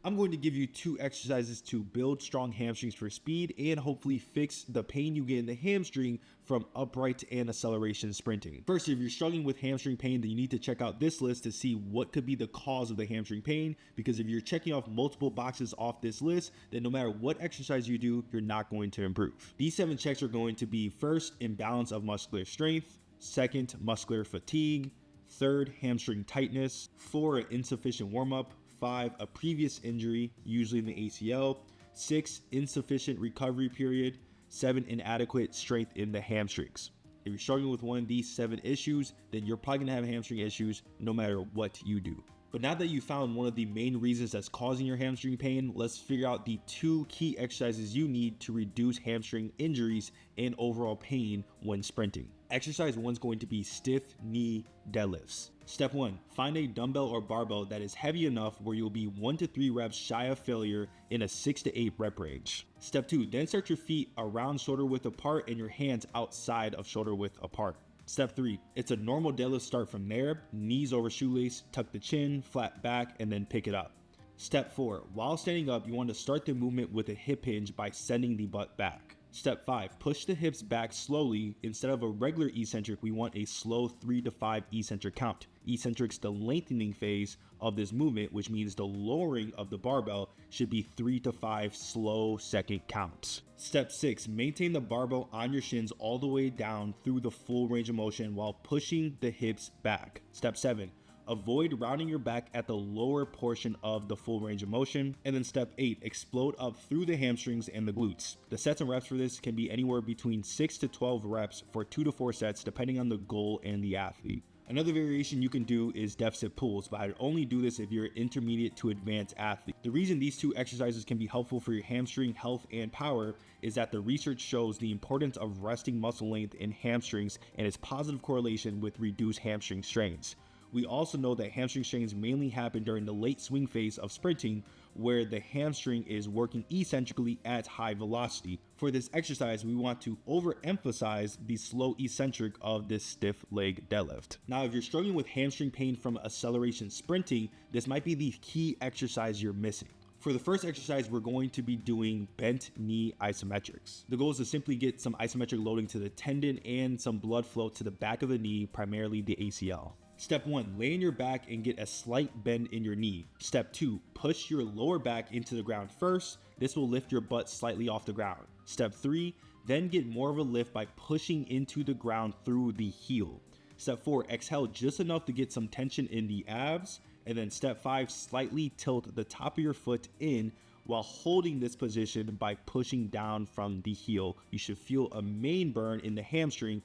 I'm going to give you 2 exercises to build strong hamstrings for speed and hopefully fix the pain you get in the hamstring from upright and acceleration sprinting. First, if you're struggling with hamstring pain, then you need to check out this list to see what could be the cause of the hamstring pain, because if you're checking off multiple boxes off this list, then no matter what exercise you do, you're not going to improve. These 7 checks are going to be: first, imbalance of muscular strength; second, muscular fatigue; third, hamstring tightness; 4, insufficient warm-up; 5, a previous injury, usually in the ACL; 6, insufficient recovery period; 7, inadequate strength in the hamstrings. If you're struggling with one of these 7 issues, then you're probably gonna have hamstring issues no matter what you do. But now that you found one of the main reasons that's causing your hamstring pain, let's figure out the 2 key exercises you need to reduce hamstring injuries and overall pain when sprinting. Exercise 1 is going to be stiff knee deadlifts. Step 1, find a dumbbell or barbell that is heavy enough where you'll be 1 to 3 reps shy of failure in a 6 to 8 rep range. Step 2, then start your feet around shoulder width apart and your hands outside of shoulder width apart. Step 3, it's a normal deadlift. Start from there, knees over shoelace, tuck the chin, flat back, and then pick it up. Step 4, while standing up, you want to start the movement with a hip hinge by sending the butt back. Step 5, push the hips back slowly. Instead of a regular eccentric, we want a slow 3 to 5 eccentric count. Eccentric's the lengthening phase of this movement, which means the lowering of the barbell should be 3 to 5 slow second counts. Step 6, maintain the barbell on your shins all the way down through the full range of motion while pushing the hips back. Step 7, avoid rounding your back at the lower portion of the full range of motion. And then step 8, explode up through the hamstrings and the glutes. The sets and reps for this can be anywhere between 6 to 12 reps for 2 to 4 sets, depending on the goal and the athlete. Another variation you can do is deficit pulls, but I'd only do this if you're an intermediate to advanced athlete. The reason these 2 exercises can be helpful for your hamstring health and power is that the research shows the importance of resting muscle length in hamstrings and its positive correlation with reduced hamstring strains. We also know that hamstring strains mainly happen during the late swing phase of sprinting, where the hamstring is working eccentrically at high velocity. For this exercise, we want to overemphasize the slow eccentric of this stiff leg deadlift. Now, if you're struggling with hamstring pain from acceleration sprinting, this might be the key exercise you're missing. For the first exercise, we're going to be doing bent knee isometrics. The goal is to simply get some isometric loading to the tendon and some blood flow to the back of the knee, primarily the ACL. Step 1, lay on your back and get a slight bend in your knee. Step 2, push your lower back into the ground first. This will lift your butt slightly off the ground. Step 3, then get more of a lift by pushing into the ground through the heel. Step 4, exhale just enough to get some tension in the abs. And then step 5, slightly tilt the top of your foot in while holding this position by pushing down from the heel. You should feel a main burn in the hamstring.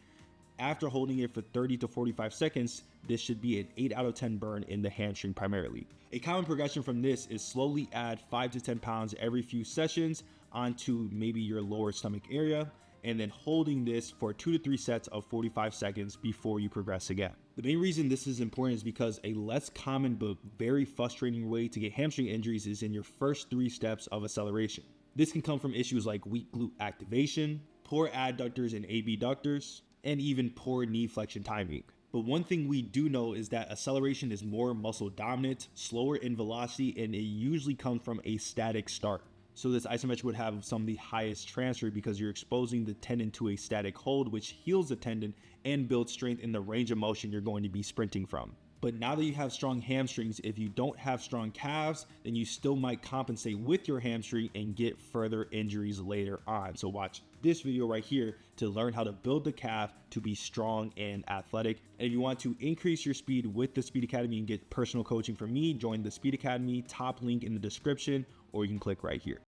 After holding it for 30 to 45 seconds, this should be an 8 out of 10 burn in the hamstring primarily. A common progression from this is slowly add 5 to 10 pounds every few sessions onto maybe your lower stomach area, and then holding this for 2 to 3 sets of 45 seconds before you progress again. The main reason this is important is because a less common but very frustrating way to get hamstring injuries is in your first 3 steps of acceleration. This can come from issues like weak glute activation, poor adductors and abductors, and even poor knee flexion timing. But one thing we do know is that acceleration is more muscle dominant, slower in velocity, and it usually comes from a static start. So this isometric would have some of the highest transfer because you're exposing the tendon to a static hold, which heals the tendon and builds strength in the range of motion you're going to be sprinting from. But now that you have strong hamstrings, if you don't have strong calves, then you still might compensate with your hamstring and get further injuries later on. So watch this video right here to learn how to build the calf to be strong and athletic. And if you want to increase your speed with the Speed Academy and get personal coaching from me, join the Speed Academy, top link in the description, or you can click right here.